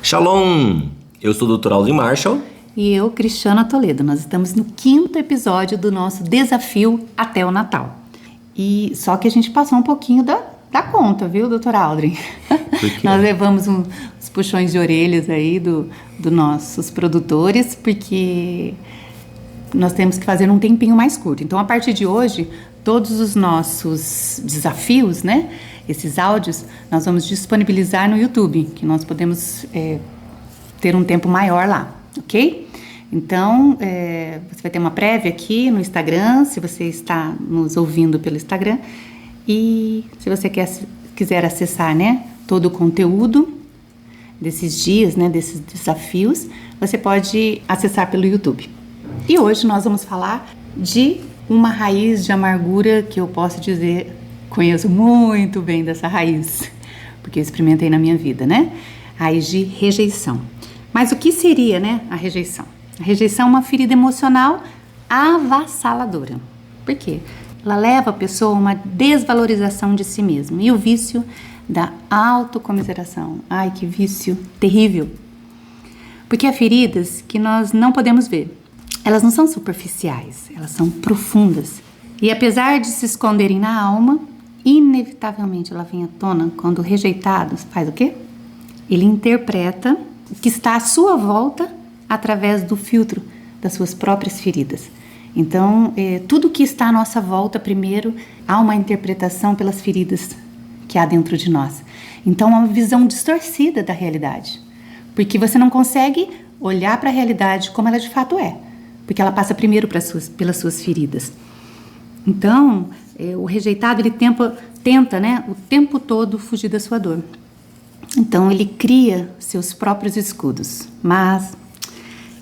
Shalom! Eu sou o Dr. Aldrin Marshall. E eu, Cristiana Toledo. Nós estamos no 5º episódio do nosso desafio até o Natal. E só que a gente passou um pouquinho da conta, viu, Dr. Aldrin? Nós levamos uns puxões de orelhas aí dos nossos produtores, porque nós temos que fazer um tempinho mais curto. Então, a partir de hoje, todos os nossos desafios, né? Esses áudios, nós vamos disponibilizar no YouTube, que nós podemos ter um tempo maior lá, ok? Então, você vai ter uma prévia aqui no Instagram, se você está nos ouvindo pelo Instagram. E se você quiser acessar, né, todo o conteúdo desses dias, né, desses desafios, você pode acessar pelo YouTube. E hoje nós vamos falar de uma raiz de amargura que eu posso dizer, conheço muito bem dessa raiz, porque eu experimentei na minha vida, né? Raiz de rejeição. Mas o que seria, né, a rejeição? A rejeição é uma ferida emocional avassaladora. Por quê? Ela leva a pessoa a uma desvalorização de si mesma. E o vício da autocomiseração. Ai, que vício terrível. Porque há feridas que nós não podemos ver. Elas não são superficiais, elas são profundas. E apesar de se esconderem na alma, inevitavelmente ela vem à tona quando o rejeitado faz o quê? Ele interpreta o que está à sua volta através do filtro das suas próprias feridas. Então, tudo que está à nossa volta, primeiro, há uma interpretação pelas feridas que há dentro de nós. Então, é uma visão distorcida da realidade. Porque você não consegue olhar para a realidade como ela de fato é. Porque ela passa primeiro pelas suas feridas. Então, o rejeitado, ele tenta, né, o tempo todo fugir da sua dor. Então, ele cria seus próprios escudos. Mas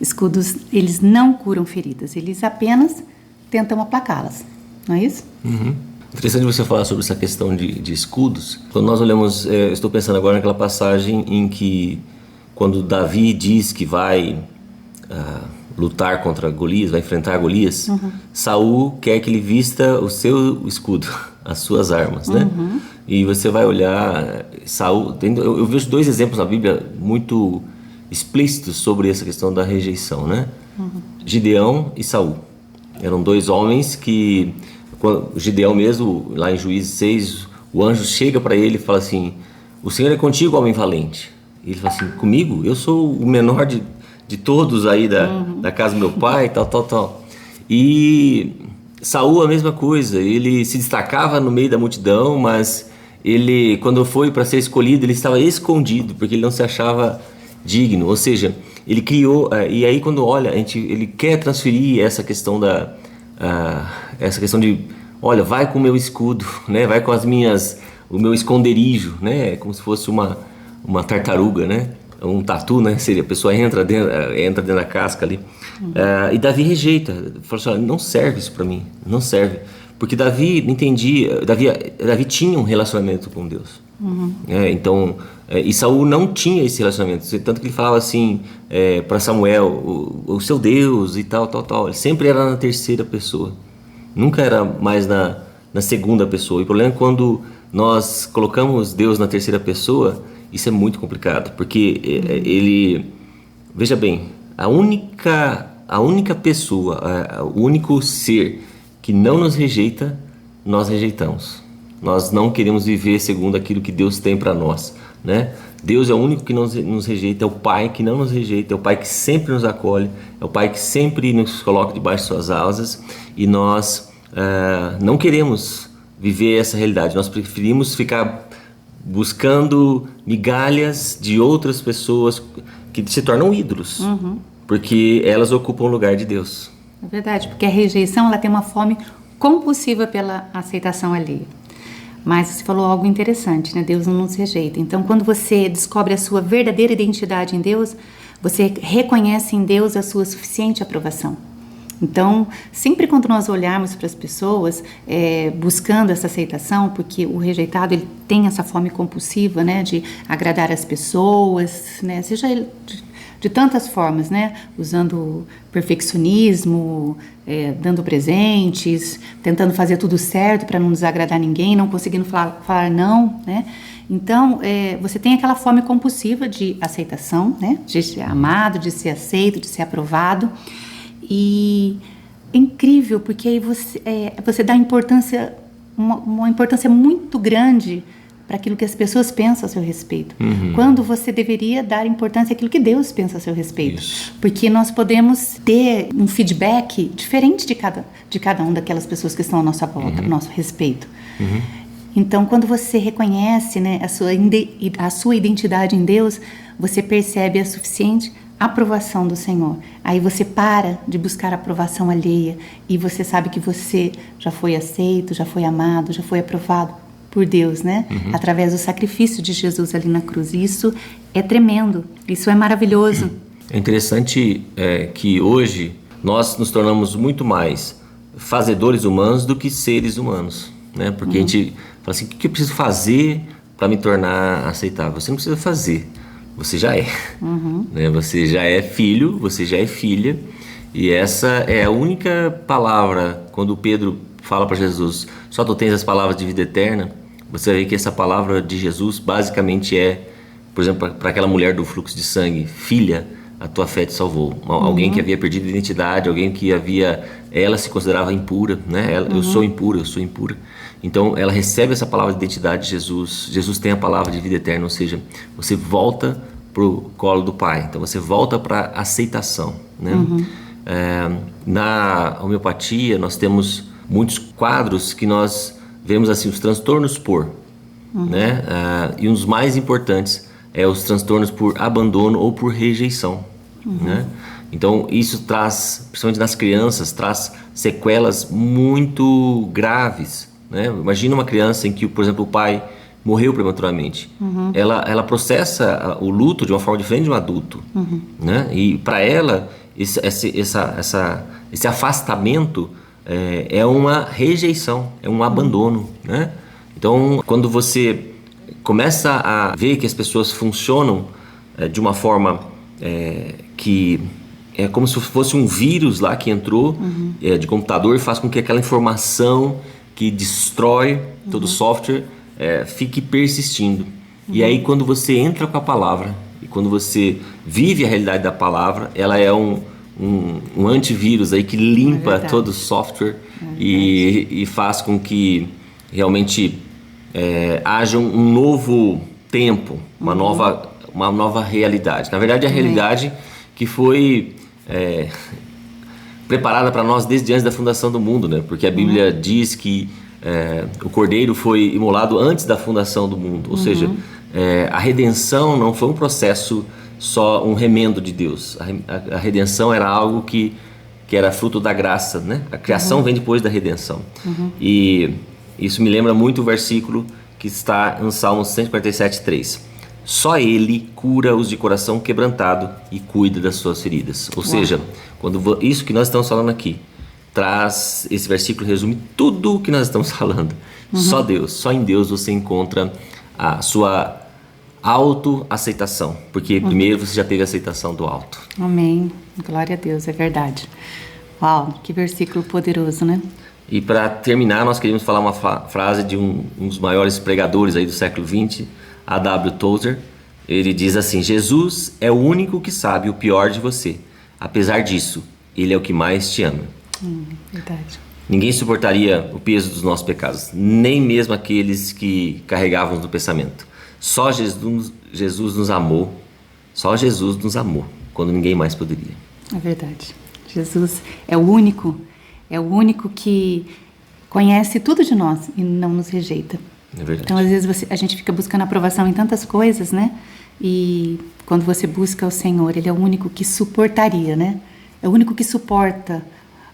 escudos, eles não curam feridas. Eles apenas tentam aplacá-las. Não é isso? Uhum. Interessante você falar sobre essa questão de escudos. Quando nós olhamos, estou pensando agora naquela passagem em que, quando Davi diz que vai lutar contra Golias, vai enfrentar Golias, Saul quer que ele vista o seu escudo, as suas armas, né? E você vai olhar, Saul, eu vejo dois exemplos na Bíblia muito explícitos sobre essa questão da rejeição, né? Gideão e Saul. Eram dois homens que, Gideão mesmo, lá em Juízes 6, o anjo chega para ele e fala assim: o Senhor é contigo, homem valente. E ele fala assim: comigo? Eu sou o menor de todos aí da casa do meu pai, tal. E Saul a mesma coisa, ele se destacava no meio da multidão, mas ele, quando foi para ser escolhido, ele estava escondido, porque ele não se achava digno. Ou seja, ele criou, e aí quando olha, ele quer transferir essa questão de, olha, vai com o meu escudo, né? Vai com o meu esconderijo, né? Como se fosse uma tartaruga, né? Um tatu, né? Seria, a pessoa entra dentro da casca ali. E Davi rejeita, fala assim: olha, não serve isso para mim, não serve. Porque Davi entendia, Davi tinha um relacionamento com Deus. Então, e Saul não tinha esse relacionamento, tanto que ele falava assim para Samuel, o seu Deus e tal. Ele sempre era na terceira pessoa, nunca era mais na segunda pessoa. E o problema é quando nós colocamos Deus na terceira pessoa, isso é muito complicado, porque veja bem, a única pessoa, o único ser que não nos rejeita, nós rejeitamos. Nós não queremos viver segundo aquilo que Deus tem para nós, né? Deus é o único que nos rejeita, é o Pai que não nos rejeita, é o Pai que sempre nos acolhe, é o Pai que sempre nos coloca debaixo de suas asas, e nós não queremos viver essa realidade. Nós preferimos ficar buscando migalhas de outras pessoas que se tornam ídolos, porque elas ocupam o lugar de Deus. É verdade, porque a rejeição, ela tem uma fome compulsiva pela aceitação alheia. Mas você falou algo interessante, né? Deus não nos rejeita. Então, quando você descobre a sua verdadeira identidade em Deus, você reconhece em Deus a sua suficiente aprovação. Então, sempre quando nós olharmos para as pessoas buscando essa aceitação, porque o rejeitado, ele tem essa fome compulsiva, né, de agradar as pessoas, né, seja ele de tantas formas, né? Usando perfeccionismo, dando presentes, tentando fazer tudo certo para não desagradar ninguém, não conseguindo falar não, né? Então, você tem aquela fome compulsiva de aceitação, né? De ser amado, de ser aceito, de ser aprovado. E é incrível, porque aí você dá importância, uma importância muito grande para aquilo que as pessoas pensam a seu respeito. Quando você deveria dar importância àquilo que Deus pensa a seu respeito. Isso. Porque nós podemos ter um feedback diferente de cada uma daquelas pessoas que estão à nossa volta, a nosso respeito. Então, quando você reconhece, né, a sua identidade em Deus, você percebe a suficiente aprovação do Senhor. Aí você para de buscar aprovação alheia e você sabe que você já foi aceito, já foi amado, já foi aprovado por Deus, né? Através do sacrifício de Jesus ali na cruz. E isso é tremendo, isso é maravilhoso. É interessante que hoje nós nos tornamos muito mais fazedores humanos do que seres humanos, né? Porque a gente fala assim, o que eu preciso fazer para me tornar aceitável? Você não precisa fazer, você já é. Né? Você já é filho, você já é filha, e essa é a única palavra, quando Pedro fala para Jesus, só tu tens as palavras de vida eterna, você vê que essa palavra de Jesus basicamente por exemplo, para aquela mulher do fluxo de sangue, filha, a tua fé te salvou. Alguém que havia perdido a identidade, alguém que ela se considerava impura, né? Eu sou impura. Então ela recebe essa palavra de identidade de Jesus. Jesus tem a palavra de vida eterna, ou seja, você volta pro colo do Pai. Então você volta para aceitação, né? Na homeopatia nós temos muitos quadros que nós vemos assim, os transtornos por, né? E um dos mais importantes é os transtornos por abandono ou por rejeição, né? Então isso traz, principalmente nas crianças, traz sequelas muito graves, né? Imagina uma criança em que, por exemplo, o pai morreu prematuramente. Ela processa o luto de uma forma diferente de um adulto, né? E para ela esse afastamento é uma rejeição, é um abandono, né? Então, quando você começa a ver que as pessoas funcionam de uma forma que é como se fosse um vírus lá que entrou de computador e faz com que aquela informação que destrói todo o software fique persistindo. E aí, quando você entra com a palavra e quando você vive a realidade da palava, ela é um antivírus aí que limpa todo o software e faz com que realmente haja um novo tempo, uma nova realidade. Na verdade, a realidade que foi preparada para nós desde antes da fundação do mundo, né? Porque a Bíblia diz que o Cordeiro foi imolado antes da fundação do mundo, ou seja, a redenção não foi um processo só um remendo de Deus. A redenção era algo que era fruto da graça, né? A criação vem depois da redenção. E isso me lembra muito o versículo que está em Salmos 147:3. Só Ele cura os de coração quebrantado e cuida das suas feridas. Ou seja, isso que nós estamos falando aqui, esse versículo resume tudo o que nós estamos falando. Só em Deus você encontra a sua autoaceitação, porque primeiro você já teve a aceitação do alto. Amém. Glória a Deus, é verdade. Uau, que versículo poderoso, né? E para terminar, nós queríamos falar uma frase de um dos maiores pregadores aí do século XX, A.W. Tozer. Ele diz assim: Jesus é o único que sabe o pior de você. Apesar disso, Ele é o que mais te ama. Verdade. Ninguém suportaria o peso dos nossos pecados, nem mesmo aqueles que carregávamos no pensamento. Só Jesus nos amou, quando ninguém mais poderia. É verdade. Jesus é o único que conhece tudo de nós e não nos rejeita. É verdade. Então, às vezes, a gente fica buscando aprovação em tantas coisas, né? E quando você busca o Senhor, Ele é o único que suportaria, né? É o único que suporta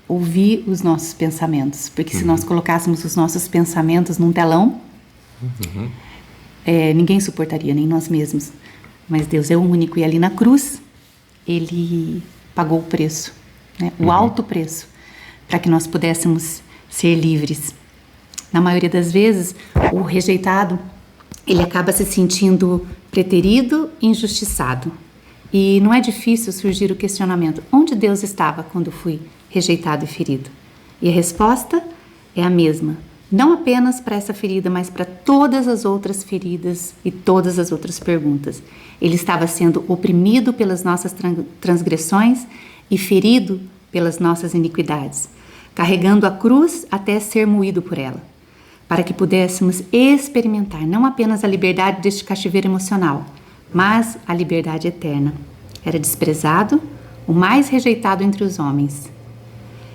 ouvir os nossos pensamentos. Porque se nós colocássemos os nossos pensamentos num telão, ninguém suportaria, nem nós mesmos. Mas Deus é o único. E ali na cruz, Ele pagou o preço, né? O alto preço, para que nós pudéssemos ser livres. Na maioria das vezes, o rejeitado, ele acaba se sentindo preterido e injustiçado. E não é difícil surgir o questionamento: onde Deus estava quando fui rejeitado e ferido? E a resposta é a mesma, não apenas para essa ferida, mas para todas as outras feridas e todas as outras perguntas. Ele estava sendo oprimido pelas nossas transgressões e ferido pelas nossas iniquidades, carregando a cruz até ser moído por ela, para que pudéssemos experimentar não apenas a liberdade deste cativeiro emocional, mas a liberdade eterna. Era desprezado, o mais rejeitado entre os homens.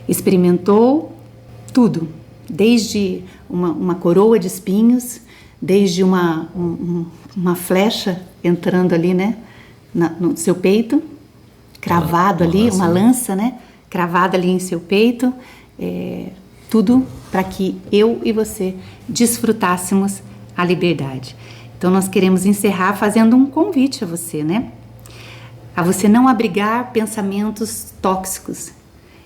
Experimentou tudo, desde uma coroa de espinhos, desde uma flecha entrando ali, né, no seu peito, cravado ali, uma lança, né, cravada ali em seu peito, tudo para que eu e você desfrutássemos a liberdade. Então nós queremos encerrar fazendo um convite a você, né, a você não abrigar pensamentos tóxicos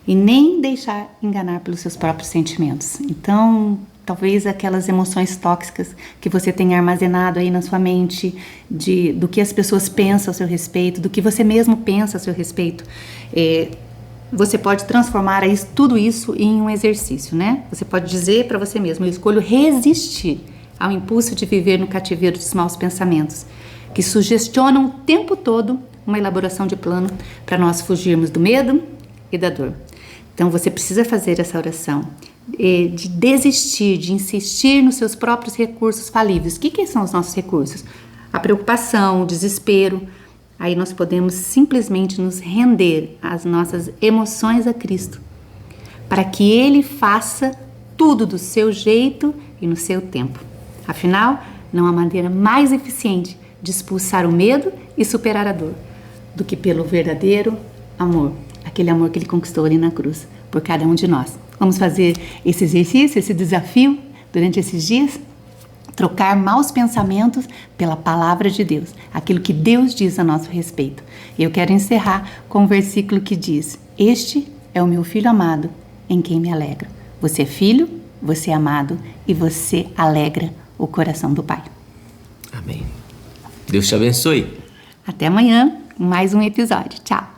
e nem deixar enganar pelos seus próprios sentimentos. Então, talvez aquelas emoções tóxicas que você tenha armazenado aí na sua mente, do que as pessoas pensam a seu respeito, do que você mesmo pensa a seu respeito, você pode transformar tudo isso em um exercício, né? Você pode dizer para você mesmo: eu escolho resistir ao impulso de viver no cativeiro dos maus pensamentos, que sugestionam o tempo todo uma elaboração de plano para nós fugirmos do medo e da dor. Então você precisa fazer essa oração de desistir, de insistir nos seus próprios recursos falíveis. O que são os nossos recursos? A preocupação, o desespero. Aí nós podemos simplesmente nos render às nossas emoções a Cristo, para que Ele faça tudo do seu jeito e no seu tempo. Afinal, não há maneira mais eficiente de expulsar o medo e superar a dor do que pelo verdadeiro amor, aquele amor que Ele conquistou ali na cruz por cada um de nós. Vamos fazer esse exercício, esse desafio durante esses dias? Trocar maus pensamentos pela palavra de Deus, aquilo que Deus diz a nosso respeito. E eu quero encerrar com um versículo que diz: este é o meu filho amado, em quem me alegro. Você é filho, você é amado e você alegra o coração do Pai. Amém. Deus te abençoe. Até amanhã, mais um episódio. Tchau.